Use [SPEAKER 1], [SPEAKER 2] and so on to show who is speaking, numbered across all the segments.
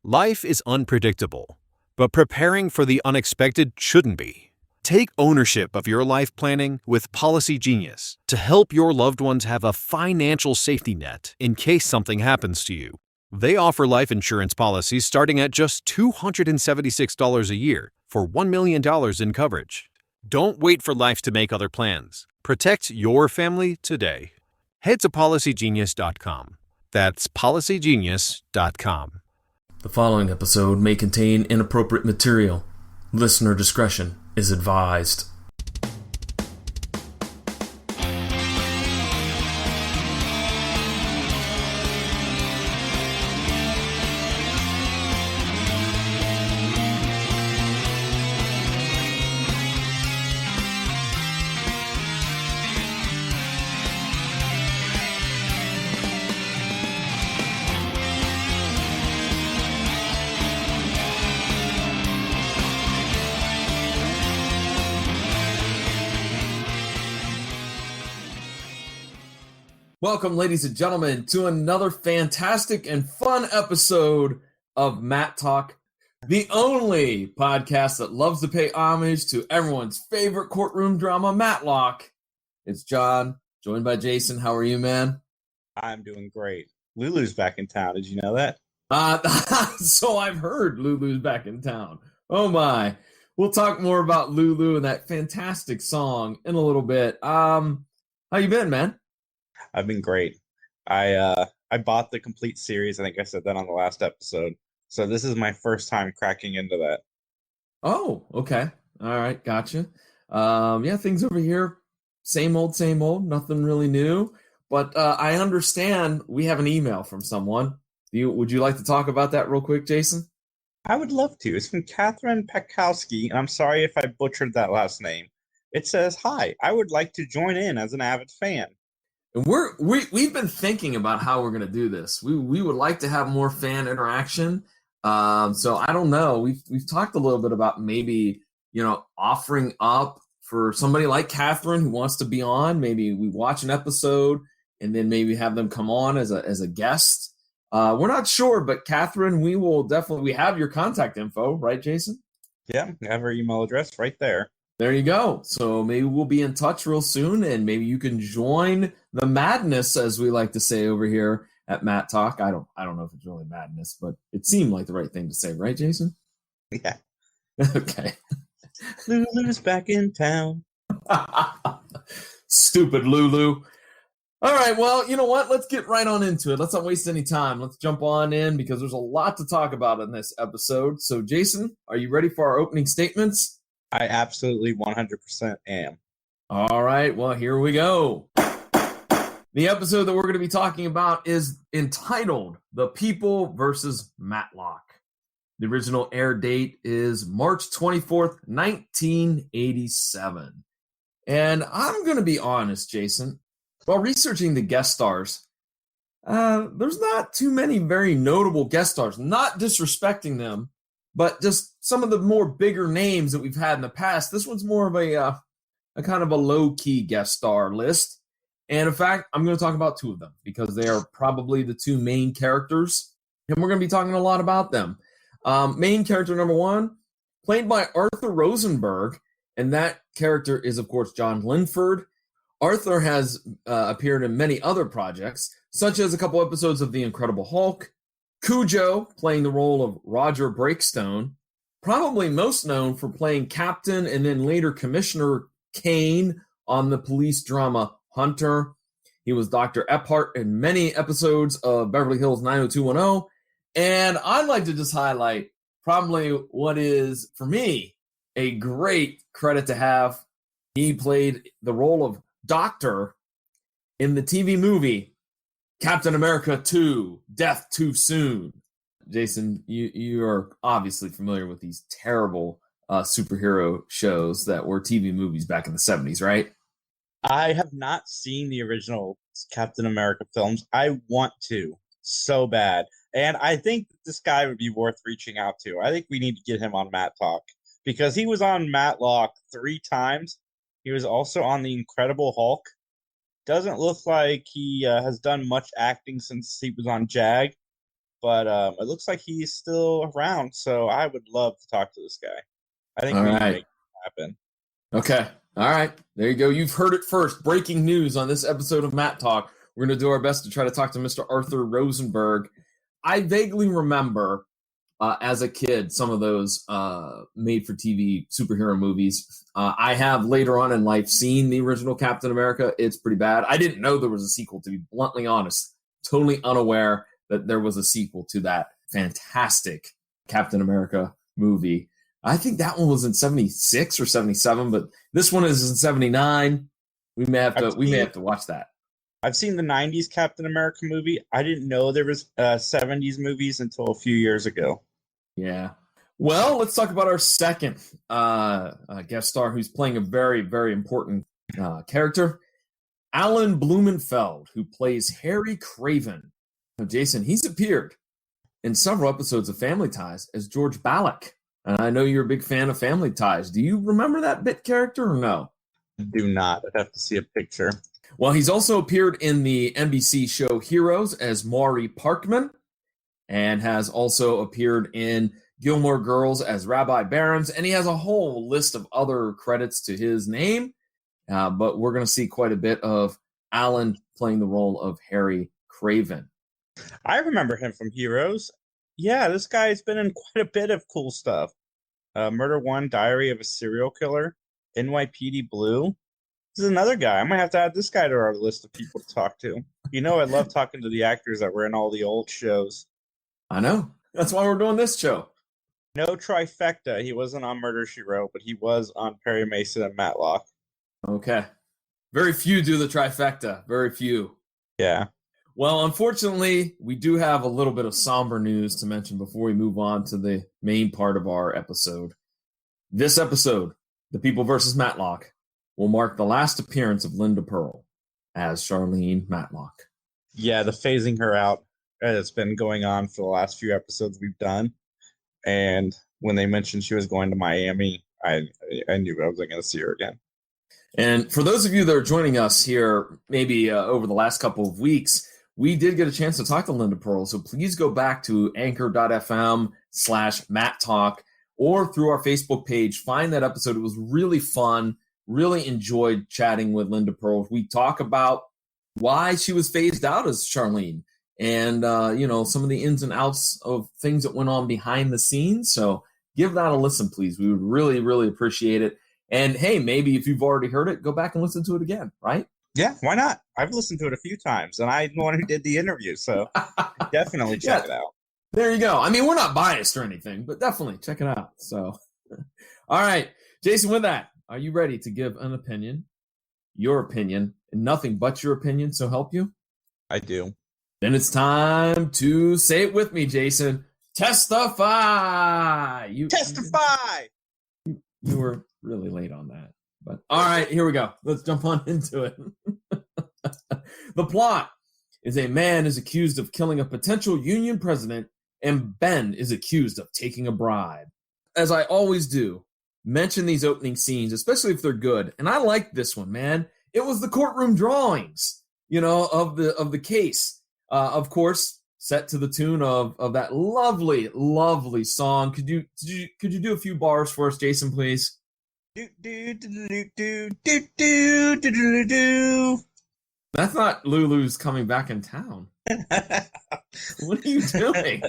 [SPEAKER 1] Life is unpredictable, but preparing for the unexpected shouldn't be. Take ownership of your life planning with Policy Genius to help your loved ones have a financial safety net in case something happens to you. They offer life insurance policies starting at just $276 a year for $1 million in coverage. Don't wait for life to make other plans. Protect your family today. Head to PolicyGenius.com. That's PolicyGenius.com.
[SPEAKER 2] The following episode may contain inappropriate material. Listener discretion is advised. Welcome, ladies and gentlemen, to another fantastic and fun episode of Mattalk, the only podcast that loves to pay homage to everyone's favorite courtroom drama, Matlock. It's John, joined by Jason. How are you, man?
[SPEAKER 3] I'm doing great. Lulu's back in town. Did you know that?
[SPEAKER 2] So I've heard Lulu's back in town. Oh, my. We'll talk more about Lulu and that fantastic song in a little bit. How you been, man?
[SPEAKER 3] I've been great. I bought the complete series. I think I said that on the last episode. So this is my first time cracking into that.
[SPEAKER 2] Oh, okay. All right, gotcha. Yeah, things over here, same old, nothing really new. But I understand we have an email from someone. Would you like to talk about that real quick, Jason?
[SPEAKER 3] I would love to. It's from Catherine Pekowski, and I'm sorry if I butchered that last name. It says, "Hi, I would like to join in as an avid fan."
[SPEAKER 2] And we've been thinking about how we're going to do this. We would like to have more fan interaction. So I don't know. We've talked a little bit about maybe, offering up for somebody like Catherine who wants to be on. Maybe we watch an episode and then maybe have them come on as a guest. We're not sure, but Catherine, we have your contact info, right, Jason?
[SPEAKER 3] Yeah, I have her email address right there.
[SPEAKER 2] There you go. So maybe we'll be in touch real soon, and maybe you can join the madness, as we like to say over here at Mattalk. I don't know if it's really madness, but it seemed like the right thing to say, right, Jason?
[SPEAKER 3] Yeah.
[SPEAKER 2] Okay.
[SPEAKER 3] Lulu's back in town.
[SPEAKER 2] Stupid Lulu. All right, well, you know what? Let's get right on into it. Let's not waste any time. Let's jump on in because there's a lot to talk about in this episode. So, Jason, are you ready for our opening statements?
[SPEAKER 3] I absolutely 100% am.
[SPEAKER 2] All right, well, here we go. The episode that we're going to be talking about is entitled The People versus Matlock. The original air date is March 24th, 1987. And I'm going to be honest, Jason. While researching the guest stars, there's not too many very notable guest stars. Not disrespecting them, but just some of the more bigger names that we've had in the past. This one's more of a kind of a low-key guest star list. And in fact, I'm going to talk about two of them because they are probably the two main characters. And we're going to be talking a lot about them. Main character number one, played by Arthur Rosenberg. And that character is, of course, John Linford. Arthur has appeared in many other projects, such as a couple episodes of The Incredible Hulk. Cujo, playing the role of Roger Breakstone, probably most known for playing Captain and then later Commissioner Kane on the police drama Hunter. He was Dr. Epphart in many episodes of Beverly Hills 90210. And I'd like to just highlight probably what is, for me, a great credit to have. He played the role of Doctor in the TV movie Captain America 2, Death Too Soon. Jason, you are obviously familiar with these terrible superhero shows that were TV movies back in the 70s, right?
[SPEAKER 3] I have not seen the original Captain America films. I want to so bad. And I think this guy would be worth reaching out to. I think we need to get him on Mattalk because he was on Matlock 3 times. He was also on The Incredible Hulk. Doesn't look like he has done much acting since he was on JAG. but it looks like he's still around. So I would love to talk to this guy. I think
[SPEAKER 2] All
[SPEAKER 3] we need to
[SPEAKER 2] right.
[SPEAKER 3] make it happen.
[SPEAKER 2] Okay. All right. There you go. You've heard it first. Breaking news on this episode of Mattalk. We're going to do our best to try to talk to Mr. Arthur Rosenberg. I vaguely remember as a kid some of those made-for-TV superhero movies. I have later on in life seen the original Captain America. It's pretty bad. I didn't know there was a sequel, to be bluntly honest. Totally unaware that there was a sequel to that fantastic Captain America movie. I think that one was in 76 or 77, but this one is in 79. We may have to watch that.
[SPEAKER 3] I've seen the 90s Captain America movie. I didn't know there was 70s movies until a few years ago.
[SPEAKER 2] Yeah. Well, let's talk about our second guest star who's playing a very, very important character. Alan Blumenfeld, who plays Harry Craven. Now, Jason, he's appeared in several episodes of Family Ties as George Ballack. And I know you're a big fan of Family Ties. Do you remember that bit character or no?
[SPEAKER 3] I do not. I'd have to see a picture.
[SPEAKER 2] Well, he's also appeared in the NBC show Heroes as Maury Parkman and has also appeared in Gilmore Girls as Rabbi Barons. And he has a whole list of other credits to his name. But we're going to see quite a bit of Alan playing the role of Harry Craven.
[SPEAKER 3] I remember him from Heroes. Yeah, this guy's been in quite a bit of cool stuff. Murder One, Diary of a Serial Killer, NYPD Blue. This is another guy. I might have to add this guy to our list of people to talk to. You know, I love talking to the actors that were in all the old shows.
[SPEAKER 2] I know. That's why we're doing this show.
[SPEAKER 3] No trifecta. He wasn't on Murder, She Wrote, but he was on Perry Mason and Matlock.
[SPEAKER 2] Okay. Very few do the trifecta. Very few.
[SPEAKER 3] Yeah.
[SPEAKER 2] Well, unfortunately, we do have a little bit of somber news to mention before we move on to the main part of our episode. This episode, The People vs. Matlock, will mark the last appearance of Linda Purl as Charlene Matlock.
[SPEAKER 3] Yeah, the phasing her out has been going on for the last few episodes we've done. And when they mentioned she was going to Miami, I knew I wasn't going to see her again.
[SPEAKER 2] And for those of you that are joining us here, maybe over the last couple of weeks, we did get a chance to talk to Linda Purl. So please go back to anchor.fm/MattTalk or through our Facebook page. Find that episode. It was really fun. Really enjoyed chatting with Linda Purl. We talk about why she was phased out as Charlene and, some of the ins and outs of things that went on behind the scenes. So give that a listen, please. We would really, really appreciate it. And, hey, maybe if you've already heard it, go back and listen to it again, right?
[SPEAKER 3] Yeah, why not? I've listened to it a few times, and I'm the one who did the interview, so definitely check it out.
[SPEAKER 2] There you go. I mean, we're not biased or anything, but definitely check it out. So, all right, Jason, with that, are you ready to give an opinion, your opinion, and nothing but your opinion, so help you?
[SPEAKER 3] I do.
[SPEAKER 2] Then it's time to say it with me, Jason. Testify!
[SPEAKER 3] Testify!
[SPEAKER 2] You were really late on that. But all right, here we go. Let's jump on into it. The plot is a man is accused of killing a potential union president, and Ben is accused of taking a bribe. As I always do, mention these opening scenes, especially if they're good. And I like this one, man. It was the courtroom drawings, of the case. Of course, set to the tune of that lovely, lovely song. Could you do a few bars for us, Jason, please?
[SPEAKER 3] Do do do do do do do do do.
[SPEAKER 2] That's not Lulu's coming back in town. What are you doing?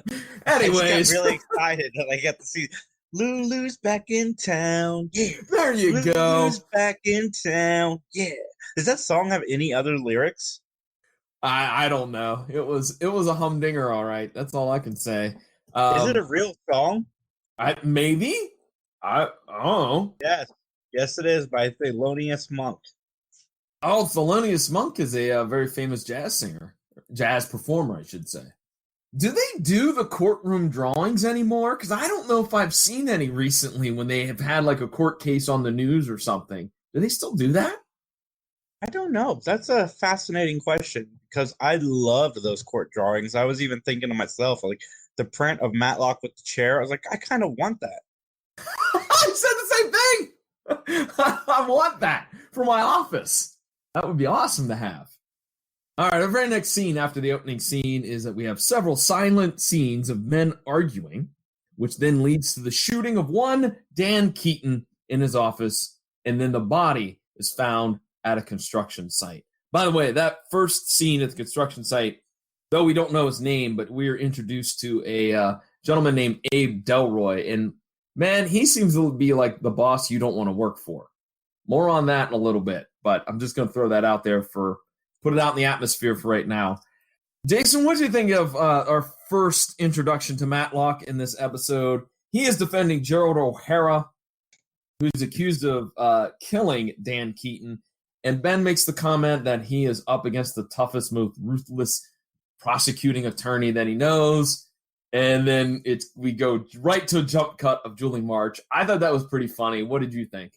[SPEAKER 2] Anyways,
[SPEAKER 3] I got really excited that I got to see Lulu's back in town. Yeah,
[SPEAKER 2] there you go.
[SPEAKER 3] Lulu's back in town. Yeah. Does that song have any other lyrics?
[SPEAKER 2] I don't know. It was a humdinger, all right. That's all I can say.
[SPEAKER 3] Is it a real song?
[SPEAKER 2] Maybe. I don't know.
[SPEAKER 3] Yes, it is by Thelonious Monk.
[SPEAKER 2] Oh, Thelonious Monk is a very famous jazz performer, I should say. Do they do the courtroom drawings anymore? Because I don't know if I've seen any recently when they have had like a court case on the news or something. Do they still do that?
[SPEAKER 3] I don't know. That's a fascinating question because I loved those court drawings. I was even thinking to myself, like the print of Matlock with the chair. I was like, I kind of want that.
[SPEAKER 2] I said the same thing. I want that for my office. That would be awesome to have. All right, our very next scene after the opening scene is that we have several silent scenes of men arguing, which then leads to the shooting of one Dan Keaton in his office, and then the body is found at a construction site. By the way, that first scene at the construction site, though we don't know his name, but we're introduced to a gentleman named Abe Delroy, and man, he seems to be like the boss you don't want to work for. More on that in a little bit, but I'm just going to throw that out there put it out in the atmosphere for right now. Jason, what do you think of our first introduction to Matlock in this episode? He is defending Gerald O'Hara, who's accused of killing Dan Keaton. And Ben makes the comment that he is up against the toughest, most ruthless prosecuting attorney that he knows. And then we go right to a jump cut of Julie March. I thought that was pretty funny. What did you think?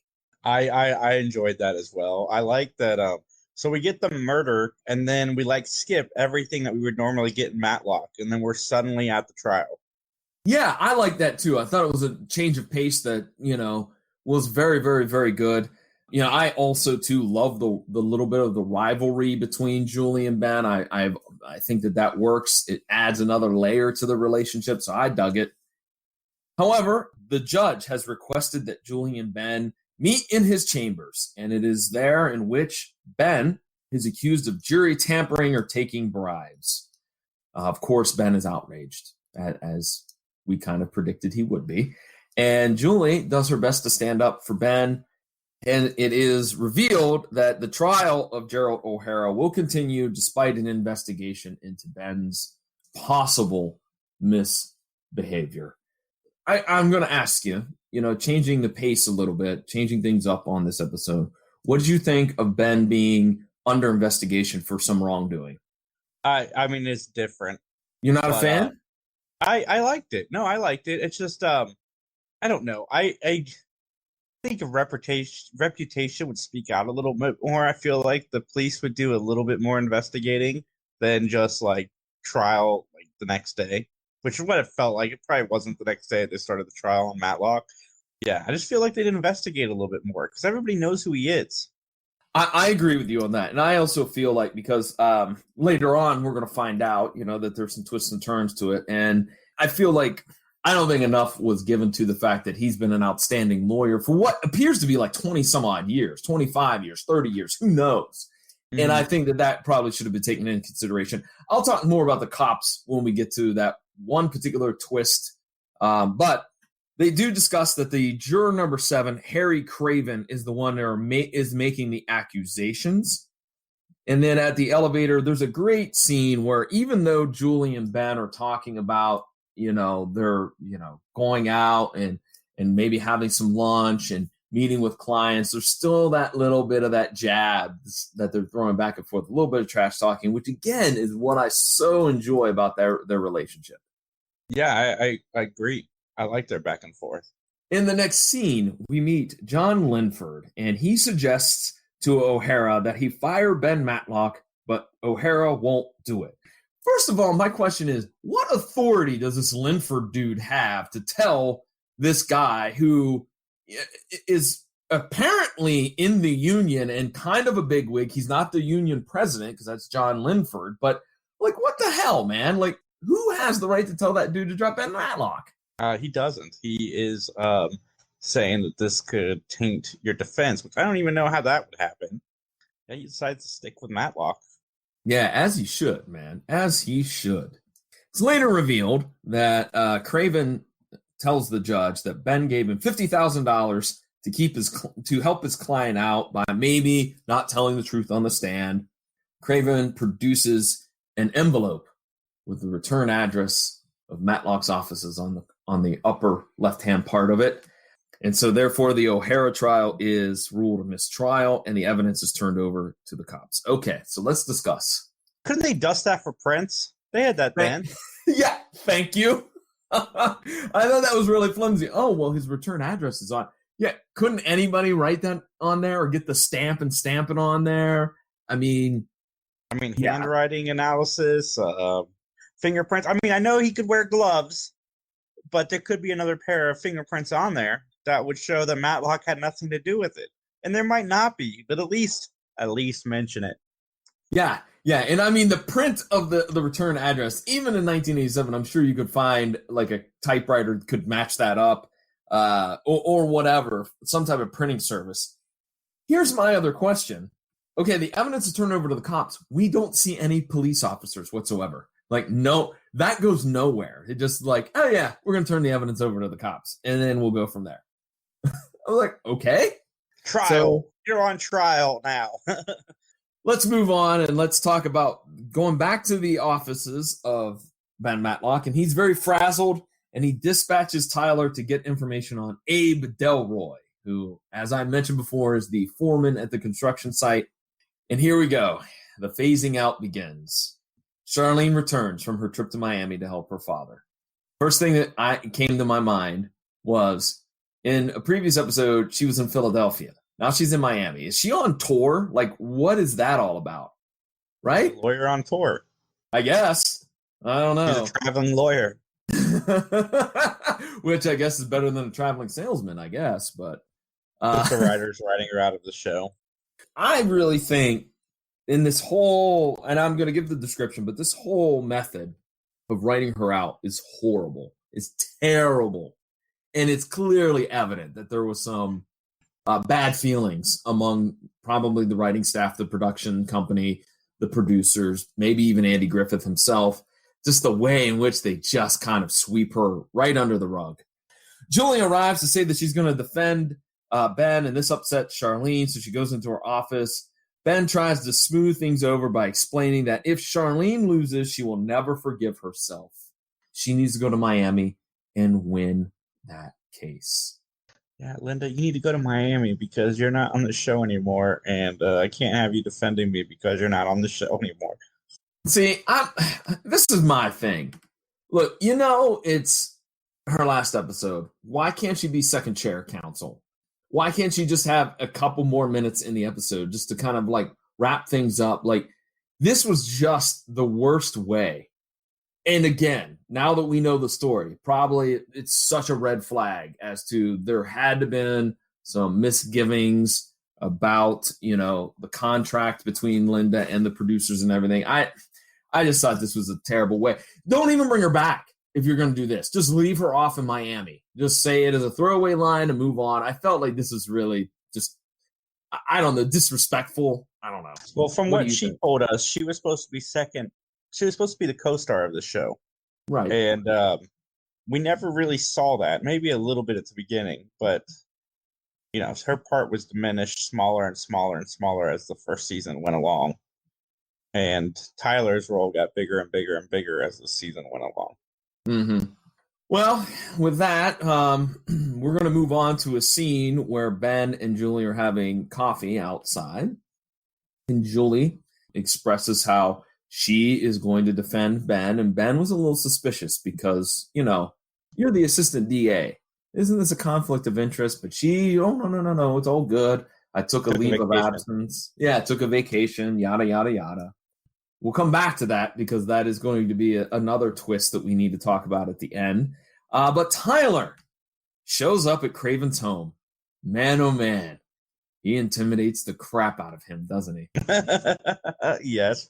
[SPEAKER 3] I enjoyed that as well. I like that. So we get the murder, and then we skip everything that we would normally get in Matlock, and then we're suddenly at the trial.
[SPEAKER 2] Yeah, I like that too. I thought it was a change of pace that, was very, very, very good. I also too love the little bit of the rivalry between Julie and Ben. I think that works. It adds another layer to the relationship, so I dug it. However, the judge has requested that Julie and Ben meet in his chambers, and it is there in which Ben is accused of jury tampering or taking bribes. Of course, Ben is outraged, as we kind of predicted he would be. And Julie does her best to stand up for Ben, and it is revealed that the trial of Gerald O'Hara will continue despite an investigation into Ben's possible misbehavior. I'm going to ask you, changing the pace a little bit, changing things up on this episode, what did you think of Ben being under investigation for some wrongdoing?
[SPEAKER 3] I mean, it's different.
[SPEAKER 2] You're not a fan?
[SPEAKER 3] I liked it. No, I liked it. It's just, I don't know. I think of reputation would speak out a little bit more. I feel like the police would do a little bit more investigating than just trial the next day, which is what it felt like. It probably wasn't the next day they started the trial on Matlock. Yeah, I just feel like they'd investigate a little bit more because everybody knows who he is.
[SPEAKER 2] I agree with you on that. And I also feel like because later on we're going to find out, that there's some twists and turns to it. And I feel like I don't think enough was given to the fact that he's been an outstanding lawyer for what appears to be 20 some odd years, 25 years, 30 years, who knows? Mm-hmm. And I think that probably should have been taken into consideration. I'll talk more about the cops when we get to that one particular twist. But they do discuss that the juror number 7, Harry Craven, is the one that is making the accusations. And then at the elevator, there's a great scene where even though Julie and Ben are talking about, they're, going out and maybe having some lunch and meeting with clients, there's still that little bit of that jab that they're throwing back and forth, a little bit of trash talking, which again is what I so enjoy about their relationship.
[SPEAKER 3] Yeah, I agree. I like their back and forth.
[SPEAKER 2] In the next scene, we meet John Linford, and he suggests to O'Hara that he fire Ben Matlock, but O'Hara won't do it. First of all, my question is, what authority does this Linford dude have to tell this guy who is apparently in the union and kind of a bigwig? He's not the union president because that's John Linford, but what the hell, man? Who has the right to tell that dude to drop Ben Matlock?
[SPEAKER 3] He doesn't. He is saying that this could taint your defense, which I don't even know how that would happen. Yeah, he decides to stick with Matlock.
[SPEAKER 2] Yeah, as he should, man. As he should. It's later revealed that Craven tells the judge that Ben gave him $50,000 to help his client out by maybe not telling the truth on the stand. Craven produces an envelope with the return address of Matlock's offices on the upper left-hand part of it. And so therefore the O'Hara trial is ruled a mistrial and the evidence is turned over to the cops. Okay, so let's discuss.
[SPEAKER 3] Couldn't they dust that for Prince? They had that then.
[SPEAKER 2] Yeah, thank you. I thought that was really flimsy. Oh, well, his return address is on. Yeah, couldn't anybody write that on there or get the stamp and stamp it on there? I mean,
[SPEAKER 3] handwriting analysis, fingerprints. I know he could wear gloves, but there could be another pair of fingerprints on there that would show that Matlock had nothing to do with it. And there might not be, but at least mention it.
[SPEAKER 2] Yeah, Yeah, and I mean the print of the return address, even in 1987, I'm sure you could find like a typewriter could match that up, or whatever, some type of printing service. Here's my other question. Okay, the evidence is turned over to the cops. We don't see any police officers whatsoever. Like, no, that goes nowhere. It just like, oh yeah, we're gonna turn the evidence over to the cops, and then we'll go from there. I was like, okay,
[SPEAKER 3] Trial.
[SPEAKER 2] So-
[SPEAKER 3] You're on trial now.
[SPEAKER 2] let's move on and let's talk about going back to the offices of Ben Matlock, and he's very frazzled, and he dispatches Tyler to get information on Abe Delroy, who, as I mentioned before, is the foreman at the construction site. And here we go. The phasing out begins. Charlene returns from her trip to Miami to help her father. First thing that came to my mind was, in a previous episode, she was in Philadelphia. Now she's in Miami. Is she on tour? Like, what is that all about? Right?
[SPEAKER 3] Lawyer on tour.
[SPEAKER 2] I guess. I don't know.
[SPEAKER 3] He's a traveling lawyer.
[SPEAKER 2] Which I guess is better than a traveling salesman, I guess. But
[SPEAKER 3] the writer's writing her out of the show.
[SPEAKER 2] I really think in this whole, and I'm going to give the description, but this whole method of writing her out is horrible. It's terrible. And it's clearly evident that there was some bad feelings among probably the writing staff, the production company, the producers, maybe even Andy Griffith himself, just the way in which they just kind of sweep her right under the rug. Julie arrives to say that she's going to defend Ben, and this upsets Charlene, so she goes into her office. Ben tries to smooth things over by explaining that if Charlene loses, she will never forgive herself. She needs to go to Miami and win that case.
[SPEAKER 3] Yeah, Linda, you need to go to Miami because you're not on the show anymore, and I can't have you defending me because you're not on the show anymore.
[SPEAKER 2] See, this is my thing. Look, it's her last episode. Why can't she be second chair counsel? Why can't she just have a couple more minutes in the episode just to kind of like wrap things up? Like, this was just the worst way. And again, now that we know the story, probably it's such a red flag as to there had to been some misgivings about, the contract between Linda and the producers and everything. I just thought this was a terrible way. Don't even bring her back if you're going to do this. Just leave her off in Miami. Just say it as a throwaway line and move on. I felt like this is really just, I don't know, disrespectful. I don't know.
[SPEAKER 3] Well, from what she told us, she was supposed to be second. She was supposed to be the co-star of the show.
[SPEAKER 2] Right.
[SPEAKER 3] And we never really saw that. Maybe a little bit at the beginning, but her part was diminished smaller and smaller and smaller as the first season went along. And Tyler's role got bigger and bigger and bigger as the season went along.
[SPEAKER 2] Mm-hmm. Well, with that, we're going to move on to a scene where Ben and Julie are having coffee outside. And Julie expresses how she is going to defend Ben. And Ben was a little suspicious because, you're the assistant DA. Isn't this a conflict of interest? But she, oh, no, it's all good. I took a leave of absence. Yeah, I took a vacation, yada, yada, yada. We'll come back to that because that is going to be another twist that we need to talk about at the end. But Tyler shows up at Craven's home. Man, oh man. He intimidates the crap out of him, doesn't he?
[SPEAKER 3] Yes.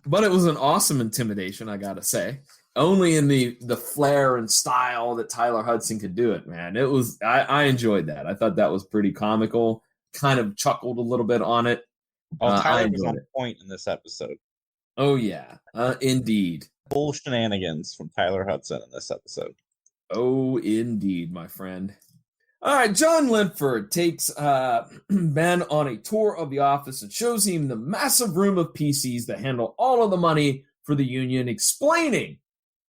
[SPEAKER 2] But it was an awesome intimidation, I got to say. Only in the flair and style that Tyler Hudson could do it, man. It was I enjoyed that. I thought that was pretty comical. Kind of chuckled a little bit on it.
[SPEAKER 3] Tyler was on point in this episode.
[SPEAKER 2] Oh, yeah. Indeed.
[SPEAKER 3] Full shenanigans from Tyler Hudson in this episode.
[SPEAKER 2] Oh, indeed, my friend. All right, John Linford takes Ben on a tour of the office and shows him the massive room of PCs that handle all of the money for the union, explaining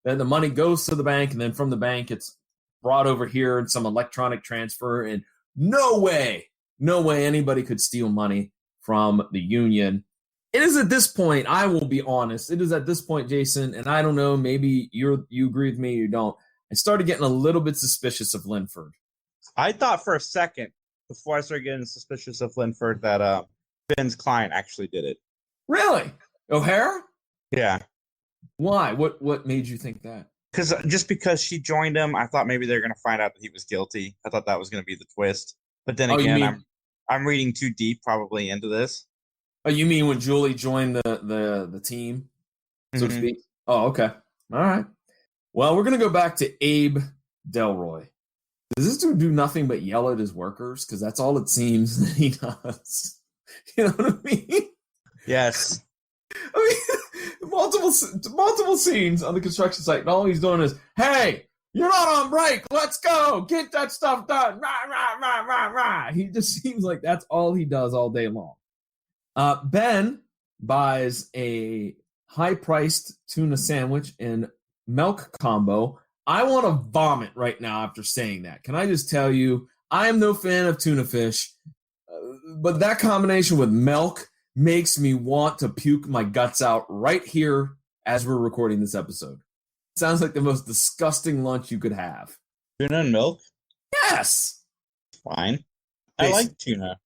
[SPEAKER 2] that the money goes to the bank, and then from the bank it's brought over here in some electronic transfer, and no way anybody could steal money from the union. It is at this point, I will be honest, it is at this point, Jason, and I don't know, maybe you agree with me or you don't, I started getting a little bit suspicious of Linford.
[SPEAKER 3] I thought for a second, before I started getting suspicious of Linford, that Ben's client actually did it.
[SPEAKER 2] Really? O'Hara?
[SPEAKER 3] Yeah.
[SPEAKER 2] Why? What made you think that?
[SPEAKER 3] Because she joined him, I thought maybe they're going to find out that he was guilty. I thought that was going to be the twist. But then again, I'm reading too deep probably into this.
[SPEAKER 2] Oh, you mean when Julie joined the team, so to
[SPEAKER 3] Mhm.
[SPEAKER 2] speak? Oh, okay. All right. Well, we're gonna go back to Abe Delroy. Does this dude do nothing but yell at his workers? Because that's all it seems that he does. You know what I mean?
[SPEAKER 3] Yes.
[SPEAKER 2] I mean, multiple scenes on the construction site, and all he's doing is, "Hey, you're not on break. Let's go. Get that stuff done." Rah, rah, rah, rah, rah. He just seems like that's all he does all day long. Ben buys a high-priced tuna sandwich and milk combo. I want to vomit right now after saying that. Can I just tell you, I am no fan of tuna fish, but that combination with milk makes me want to puke my guts out right here as we're recording this episode. Sounds like the most disgusting lunch you could have.
[SPEAKER 3] Tuna and milk?
[SPEAKER 2] Yes.
[SPEAKER 3] Fine. I like tuna.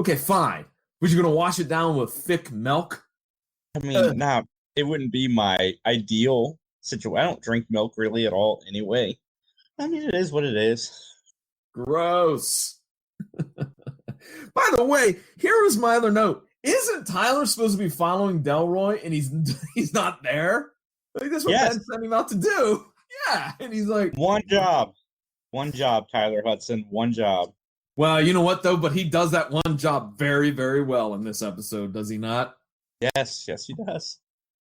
[SPEAKER 2] Okay, fine. But you're going to wash it down with thick milk?
[SPEAKER 3] I mean, nah, it wouldn't be my ideal situation. I don't drink milk really at all anyway. I mean, it is what it is.
[SPEAKER 2] Gross. By the way, here is my other note. Isn't Tyler supposed to be following Delroy and he's not there? Like, that's what Ben sent him out to do. Yeah. And he's like,
[SPEAKER 3] one job, Tyler Hudson, one job.
[SPEAKER 2] Well, you know what, though? But he does that one job very, very well in this episode, does he not?
[SPEAKER 3] Yes, he does.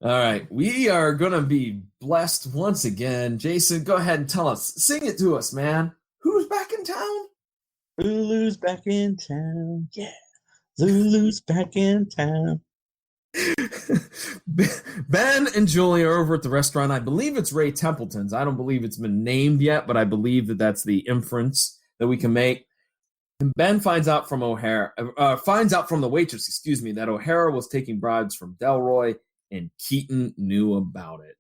[SPEAKER 2] All right. We are going to be blessed once again. Jason, go ahead and tell us. Sing it to us, man. Who's back in town?
[SPEAKER 3] Lulu's back in town. Yeah. Lulu's back in town.
[SPEAKER 2] Ben and Julie are over at the restaurant. I believe it's Ray Templeton's. I don't believe it's been named yet, but I believe that that's the inference that we can make. And Ben finds out from the waitress, that O'Hara was taking bribes from Delroy, and Keaton knew about it.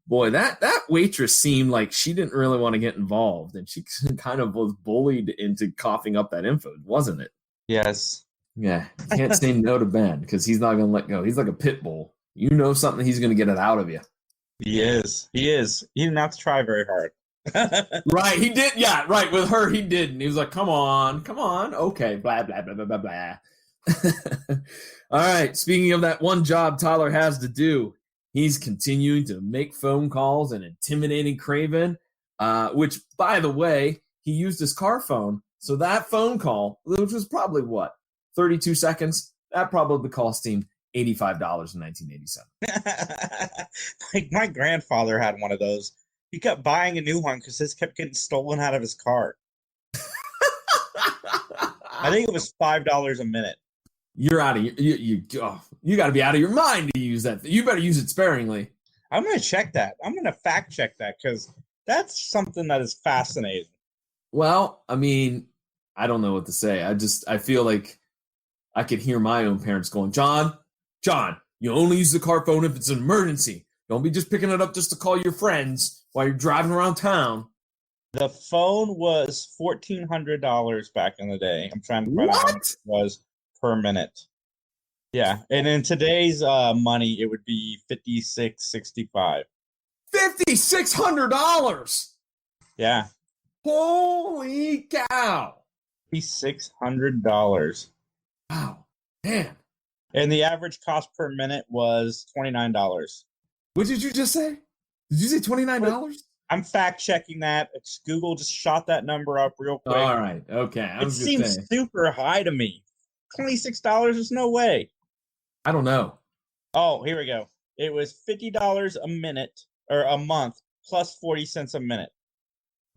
[SPEAKER 2] Boy, that waitress seemed like she didn't really want to get involved, and she kind of was bullied into coughing up that info, wasn't it?
[SPEAKER 3] Yes.
[SPEAKER 2] Yeah, you can't say no to Ben because he's not going to let go. He's like a pit bull. You know something, he's going to get it out of you.
[SPEAKER 3] He is. He didn't have to try very hard.
[SPEAKER 2] Right, he did. Yeah, right. With her, he didn't. He was like, come on. Okay, blah, blah, blah, blah, blah, blah. All right, speaking of that one job Tyler has to do, he's continuing to make phone calls and intimidating Craven, which, by the way, he used his car phone. So that phone call, which was probably, 32 seconds, that probably cost him $85 in 1987.
[SPEAKER 3] Like, my grandfather had one of those. He kept buying a new one because his kept getting stolen out of his car. I think it was $5 a minute.
[SPEAKER 2] You're out of you got to be out of your mind to use that. You better use it sparingly.
[SPEAKER 3] I'm going to check that. I'm going to fact check that because that's something that is fascinating.
[SPEAKER 2] Well, I mean, I don't know what to say. I feel like I could hear my own parents going, John, you only use the car phone if it's an emergency. Don't be just picking it up just to call your friends while you're driving around town.
[SPEAKER 3] The phone was $1,400 back in the day. I'm trying to find out how much it was per minute. Yeah, and in today's money, it would be $5,665.
[SPEAKER 2] $5,600.
[SPEAKER 3] Yeah.
[SPEAKER 2] Holy cow!
[SPEAKER 3] $5,600.
[SPEAKER 2] Wow, man.
[SPEAKER 3] And the average cost per minute was $29.
[SPEAKER 2] What did you just say? Did you say $29?
[SPEAKER 3] I'm fact checking that. It's Google just shot that number up real quick.
[SPEAKER 2] All right, okay.
[SPEAKER 3] It seems super high to me. $26 is no way.
[SPEAKER 2] I don't know.
[SPEAKER 3] Oh, here we go. It was $50 a minute or a month plus 40 cents a minute.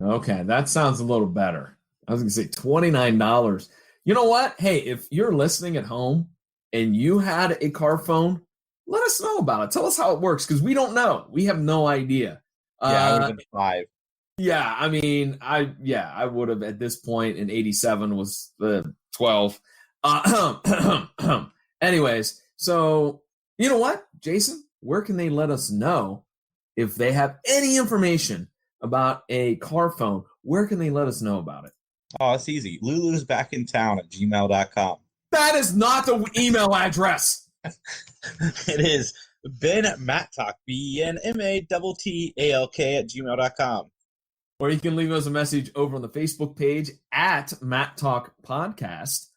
[SPEAKER 2] Okay, that sounds a little better. I was going to say $29. You know what? Hey, if you're listening at home and you had a car phone, let us know about it. Tell us how it works because we don't know. We have no idea.
[SPEAKER 3] Yeah, I would have been 5.
[SPEAKER 2] Yeah, I mean, I would have at this point in 87 was 12. Anyways, so you know what, Jason? Where can they let us know if they have any information about a car phone? Where can they let us know about it?
[SPEAKER 3] Oh, it's easy. Lulu's back in town at gmail.com.
[SPEAKER 2] That is not the email address.
[SPEAKER 3] It is Ben Mattalk, BenMattalk at gmail.com.
[SPEAKER 2] Or you can leave us a message over on the Facebook page at Mattalk Podcast.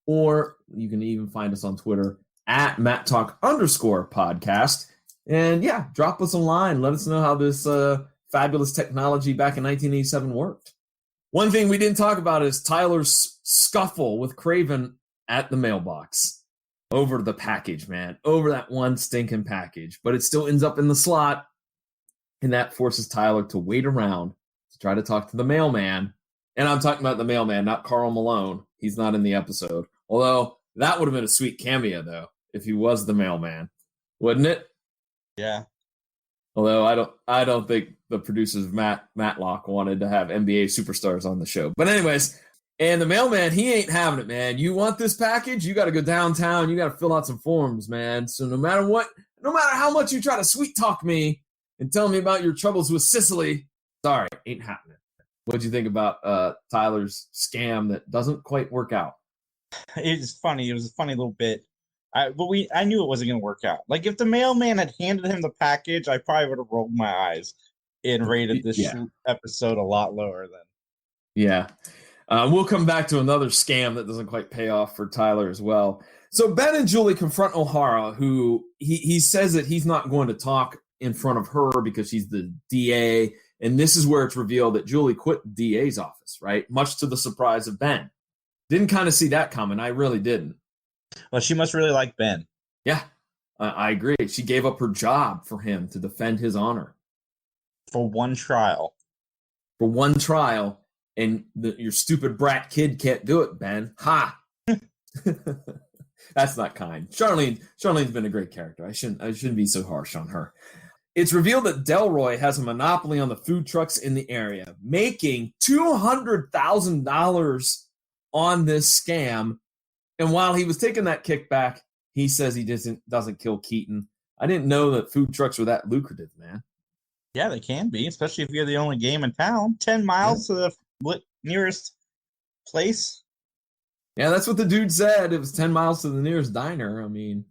[SPEAKER 2] Or you can even find us on Twitter at Mattalk_podcast. And yeah, drop us a line. Let us know how this fabulous technology back in 1987 worked. One thing we didn't talk about is Tyler's scuffle with Craven at the mailbox over the package, man, over that one stinking package. But it still ends up in the slot, and that forces Tyler to wait around to try to talk to the mailman. And I'm talking about the mailman, not Carl Malone. He's not in the episode. Although that would have been a sweet cameo, though, if he was the mailman, wouldn't it?
[SPEAKER 3] Yeah.
[SPEAKER 2] Although I don't think the producers of Matlock wanted to have NBA superstars on the show. But anyways, and the mailman, he ain't having it, man. You want this package? You got to go downtown. You got to fill out some forms, man. So no matter how much you try to sweet talk me and tell me about your troubles with Sicily, sorry, ain't happening. What'd you think about Tyler's scam that doesn't quite work out?
[SPEAKER 3] It's funny. It was a funny little bit. I knew it wasn't going to work out. Like, if the mailman had handed him the package, I probably would have rolled my eyes and rated this episode a lot lower than.
[SPEAKER 2] Yeah. We'll come back to another scam that doesn't quite pay off for Tyler as well. So Ben and Julie confront O'Hara, who he says that he's not going to talk in front of her because she's the DA. And this is where it's revealed that Julie quit the DA's office, right? Much to the surprise of Ben. Didn't kind of see that coming. I really didn't.
[SPEAKER 3] Well, she must really like Ben.
[SPEAKER 2] Yeah, I agree. She gave up her job for him to defend his honor.
[SPEAKER 3] For one trial.
[SPEAKER 2] And your stupid brat kid can't do it, Ben. Ha! That's not kind. Charlene's been a great character. I shouldn't be so harsh on her. It's revealed that Delroy has a monopoly on the food trucks in the area, making $200,000 on this scam. And while he was taking that kickback, he says he doesn't kill Keaton. I didn't know that food trucks were that lucrative, man.
[SPEAKER 3] Yeah, they can be, especially if you're the only game in town. 10 miles to the nearest place.
[SPEAKER 2] Yeah, that's what the dude said. It was 10 miles to the nearest diner. I mean,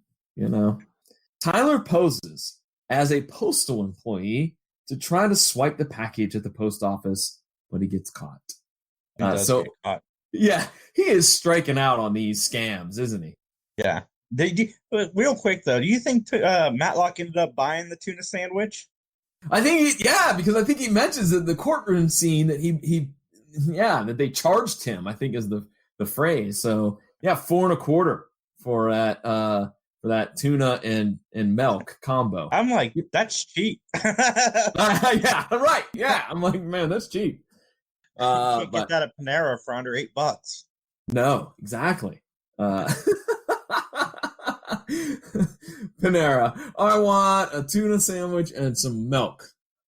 [SPEAKER 2] Tyler poses as a postal employee to try to swipe the package at the post office, but he gets caught.
[SPEAKER 3] Get caught.
[SPEAKER 2] Yeah, he is striking out on these scams, isn't he?
[SPEAKER 3] Yeah. Real quick, though, do you think Matlock ended up buying the tuna sandwich?
[SPEAKER 2] I think, because I think he mentions in the courtroom scene that that they charged him, I think is the phrase. So, yeah, $4.25 for that tuna and milk combo.
[SPEAKER 3] I'm like, that's cheap.
[SPEAKER 2] Yeah, right. Yeah, I'm like, man, that's cheap.
[SPEAKER 3] You get that at Panera for under $8.
[SPEAKER 2] No, exactly. Panera. I want a tuna sandwich and some milk.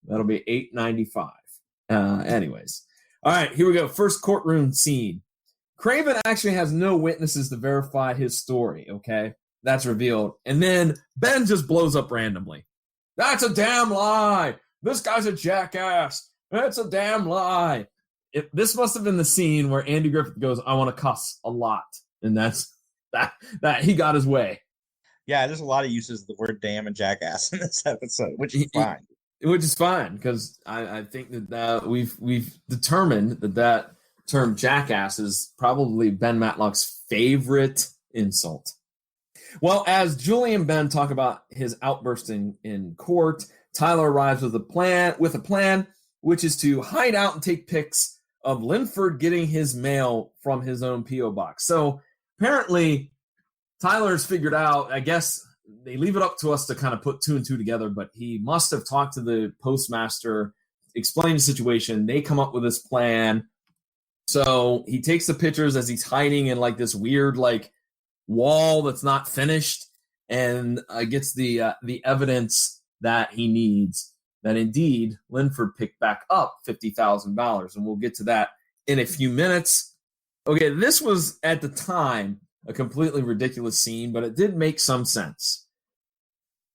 [SPEAKER 2] That'll be $8.95. Anyways. All right, here we go. First courtroom scene. Craven actually has no witnesses to verify his story, okay? That's revealed. And then Ben just blows up randomly. That's a damn lie. This guy's a jackass. That's a damn lie. This must have been the scene where Andy Griffith goes, I want to cuss a lot. And that's that he got his way.
[SPEAKER 3] Yeah, there's a lot of uses of the word damn and jackass in this episode, which is fine.
[SPEAKER 2] Which is fine, because I think that we've determined that term jackass is probably Ben Matlock's favorite insult. Well, as Julie and Ben talk about his outburst in court, Tyler arrives with a plan, which is to hide out and take pics of Linford getting his mail from his own P.O. box. So apparently Tyler's figured out, I guess they leave it up to us to kind of put two and two together, but he must have talked to the postmaster, explained the situation. They come up with this plan. So he takes the pictures as he's hiding in like this weird like wall that's not finished, and gets the evidence that he needs that indeed Linford picked back up $50,000. And we'll get to that in a few minutes. Okay, this was at the time a completely ridiculous scene, but it did make some sense.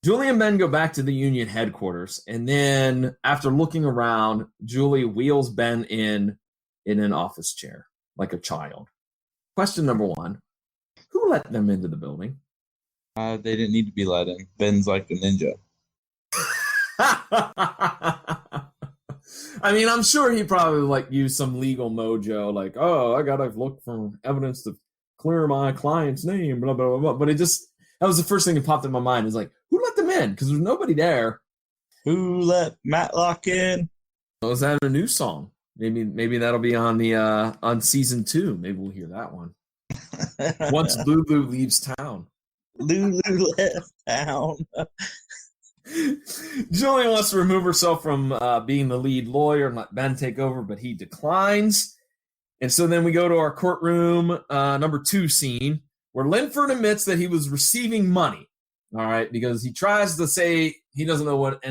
[SPEAKER 2] Julie and Ben go back to the union headquarters, and then after looking around, Julie wheels Ben in an office chair like a child. Question number one, who let them into the building?
[SPEAKER 3] They didn't need to be let in. Ben's like a ninja.
[SPEAKER 2] I mean, I'm sure he probably like used some legal mojo, like, oh, I gotta look for evidence to clear my client's name, blah blah blah. But it just That was the first thing that popped in my mind. Is like, who let them in? Because there's nobody there.
[SPEAKER 3] Who let Matlock in?
[SPEAKER 2] Oh, is that a new song? Maybe that'll be on the on season 2. Maybe we'll hear that one. Once Lulu leaves town.
[SPEAKER 3] Lulu left town.
[SPEAKER 2] Julie wants to remove herself from being the lead lawyer and let Ben take over, but he declines. And so then we go to our courtroom number 2 scene, where Linford admits that he was receiving money. All right, because he tries to say he doesn't know what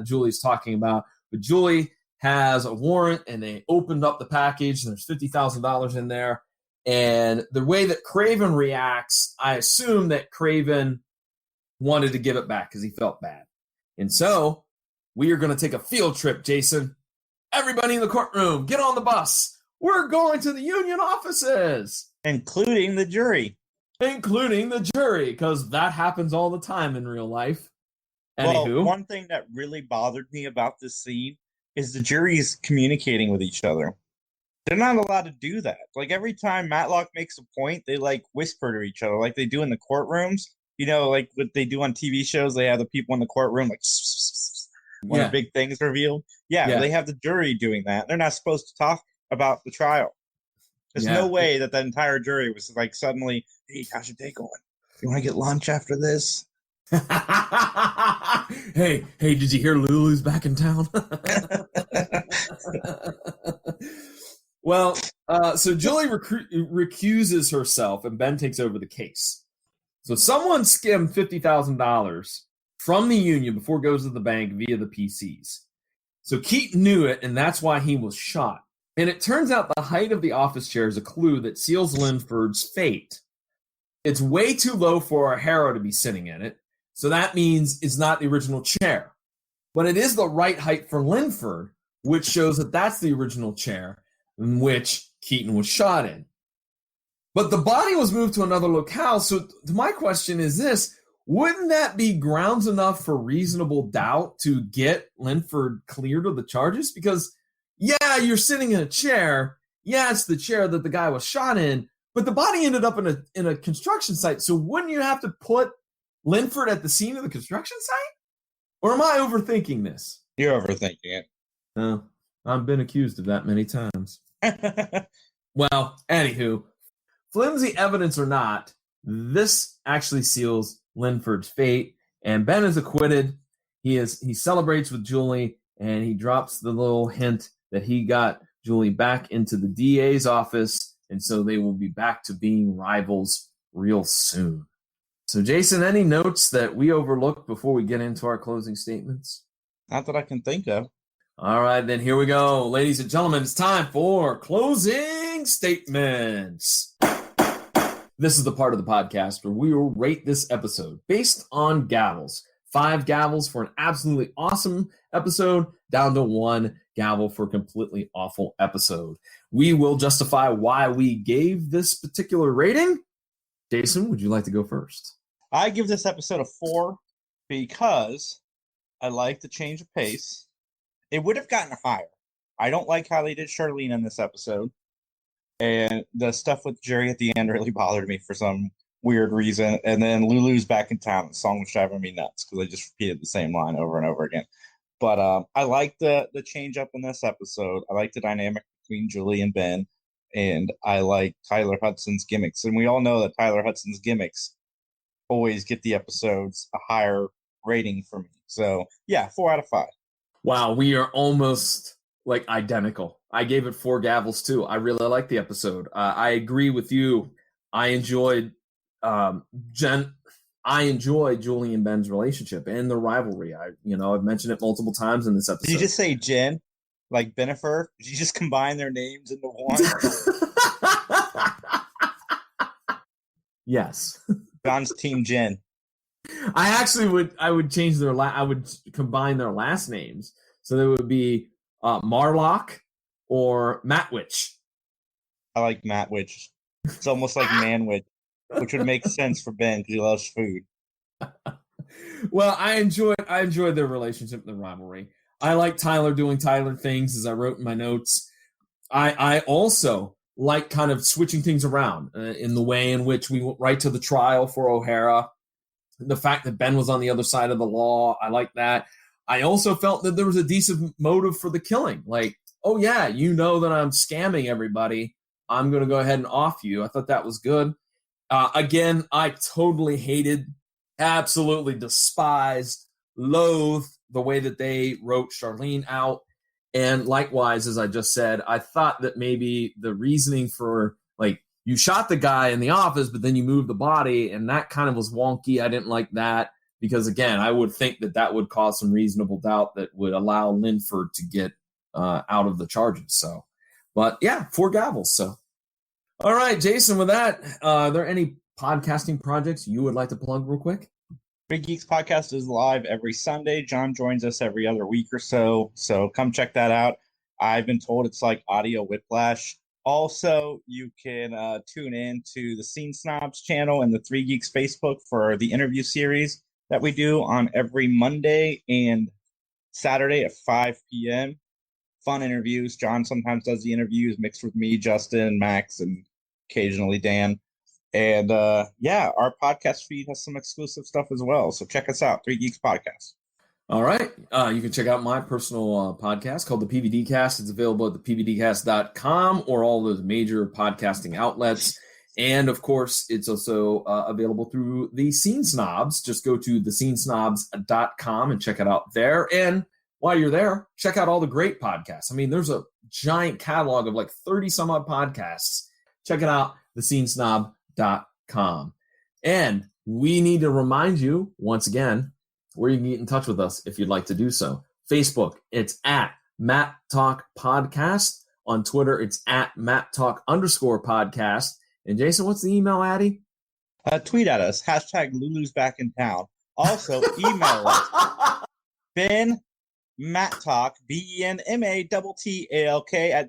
[SPEAKER 2] Julie's talking about, but Julie has a warrant, and they opened up the package, and there's $50,000 in there. And the way that Craven reacts, I assume that Craven wanted to give it back because he felt bad. And so we are going to take a field trip, Jason. Everybody in the courtroom, get on the bus. We're going to the union offices.
[SPEAKER 3] Including the jury.
[SPEAKER 2] Including the jury, because that happens all the time in real life. Anywho.
[SPEAKER 3] Well, one thing that really bothered me about this scene is the jury's communicating with each other. They're not allowed to do that. Like, every time Matlock makes a point, they, like, whisper to each other like they do in the courtrooms. You know, like what they do on TV shows, they have the people in the courtroom, like, when a big thing's revealed. Yeah, they have the jury doing that. They're not supposed to talk about the trial. There's no way that the entire jury was, like, suddenly, hey, how's your day going? You want to get lunch after this?
[SPEAKER 2] hey, did you hear Lulu's back in town? Well, so Julie recuses herself, and Ben takes over the case. So someone skimmed $50,000 from the union before it goes to the bank via the PCs. So Keaton knew it, and that's why he was shot. And it turns out the height of the office chair is a clue that seals Linford's fate. It's way too low for a harrow to be sitting in it, so that means it's not the original chair. But it is the right height for Linford, which shows that that's the original chair in which Keaton was shot in. But the body was moved to another locale, so my question is this: wouldn't that be grounds enough for reasonable doubt to get Linford cleared of the charges? Because, yeah, you're sitting in a chair. Yeah, it's the chair that the guy was shot in, but the body ended up in a construction site. So wouldn't you have to put Linford at the scene of the construction site? Or am I overthinking this?
[SPEAKER 3] You're overthinking it.
[SPEAKER 2] No, I've been accused of that many times. Well, anywho, flimsy evidence or not, this actually seals Linford's fate, and Ben is acquitted. He celebrates with Julie, and he drops the little hint that he got Julie back into the DA's office, and so they will be back to being rivals real soon. So, Jason, any notes that we overlooked before we get into our closing statements?
[SPEAKER 3] Not that I can think of.
[SPEAKER 2] All right, then here we go. Ladies and gentlemen, it's time for closing statements. This is the part of the podcast where we will rate this episode based on gavels. 5 gavels for an absolutely awesome episode, down to 1 gavel for a completely awful episode. We will justify why we gave this particular rating. Jason, would you like to go first?
[SPEAKER 3] I give this episode a 4 because I like the change of pace. It would have gotten higher. I don't like how they did Charlene in this episode. And the stuff with Jerry at the end really bothered me for some weird reason. And then Lulu's back in town. The song was driving me nuts because they just repeated the same line over and over again. But I like the change up in this episode. I like the dynamic between Julie and Ben. And I like Tyler Hudson's gimmicks. And we all know that Tyler Hudson's gimmicks always get the episodes a higher rating for me. So, yeah, 4 out of 5.
[SPEAKER 2] Wow, we are almost like identical. I gave it 4 gavels too. I really like the episode. I agree with you. I enjoyed Julie and Ben's relationship and the rivalry. I've mentioned it multiple times in this episode.
[SPEAKER 3] Did you just say Jen? Like Bennifer? Did you just combine their names into one?
[SPEAKER 2] Yes.
[SPEAKER 3] John's team Jen.
[SPEAKER 2] I would change I would combine their last names. So there would be Marlock or Matwitch.
[SPEAKER 3] I like Matwitch. It's almost like Manwich, which would make sense for Ben because he loves food.
[SPEAKER 2] Well, I enjoyed their relationship and the rivalry. I like Tyler doing Tyler things, as I wrote in my notes. I also like kind of switching things around in the way in which we went right to the trial for O'Hara. The fact that Ben was on the other side of the law, I like that. I also felt that there was a decent motive for the killing. Like, oh yeah, you know that I'm scamming everybody. I'm going to go ahead and off you. I thought that was good. Again, I totally hated, absolutely despised, loathed the way that they wrote Charlene out. And likewise, as I just said, I thought that maybe the reasoning for, like, you shot the guy in the office, but then you moved the body, and that kind of was wonky. I didn't like that because, again, I would think that that would cause some reasonable doubt that would allow Linford to get out of the charges. So, but yeah, 4 gavels. So, all right, Jason, with that, are there any podcasting projects you would like to plug real quick?
[SPEAKER 3] Big Geeks Podcast is live every Sunday. John joins us every other week or so. So come check that out. I've been told it's like audio whiplash. Also, you can tune in to the Scene Snobs channel and the Three Geeks Facebook for the interview series that we do on every Monday and Saturday at 5 p.m. Fun interviews. John sometimes does the interviews mixed with me, Justin, Max, and occasionally Dan. And yeah, our podcast feed has some exclusive stuff as well. So check us out, Three Geeks Podcast.
[SPEAKER 2] All right. You can check out my personal podcast called the PVDCast. It's available at thepvdcast.com or all those major podcasting outlets. And of course, it's also available through the Scene Snobs. Just go to thescenesnobs.com and check it out there. And while you're there, check out all the great podcasts. I mean, there's a giant catalog of like 30 some odd podcasts. Check it out, thescenesnob.com. And we need to remind you once again where you can get in touch with us if you'd like to do so. Facebook, it's at Mattalk Podcast. On Twitter, it's at Mattalk_podcast. And Jason, what's the email, Addy?
[SPEAKER 3] Tweet at us, hashtag Lulu's back in town. Also, email us, Ben Mattalk, BENMATTALK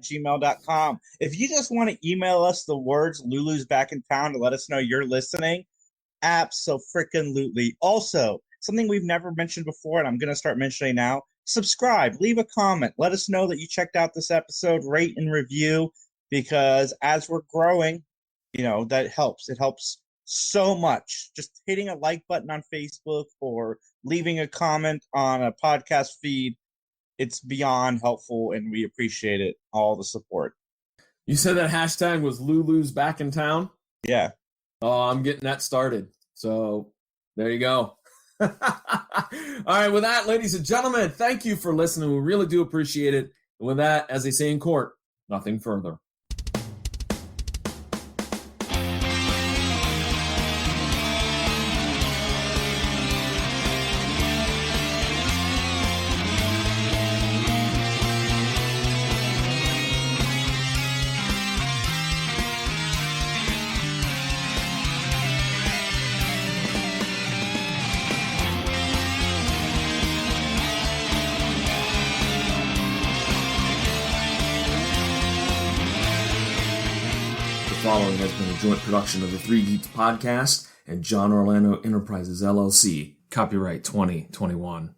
[SPEAKER 3] @gmail.com. If you just want to email us the words Lulu's back in town to let us know you're listening, abso-freaking-lutely. Also, something we've never mentioned before, and I'm going to start mentioning now, subscribe, leave a comment, let us know that you checked out this episode, rate and review, because as we're growing, you know, that helps. It helps so much. Just hitting a like button on Facebook or leaving a comment on a podcast feed, it's beyond helpful, and we appreciate it, all the support.
[SPEAKER 2] You said that hashtag was Lulu's back in town?
[SPEAKER 3] Yeah.
[SPEAKER 2] Oh, I'm getting that started. So there you go. All right, with that, ladies and gentlemen, thank you for listening. We really do appreciate it. And with that, as they say in court, nothing further. The following has been a joint production of the Three Geeks Podcast and John Orlando Enterprises, LLC. Copyright 2021.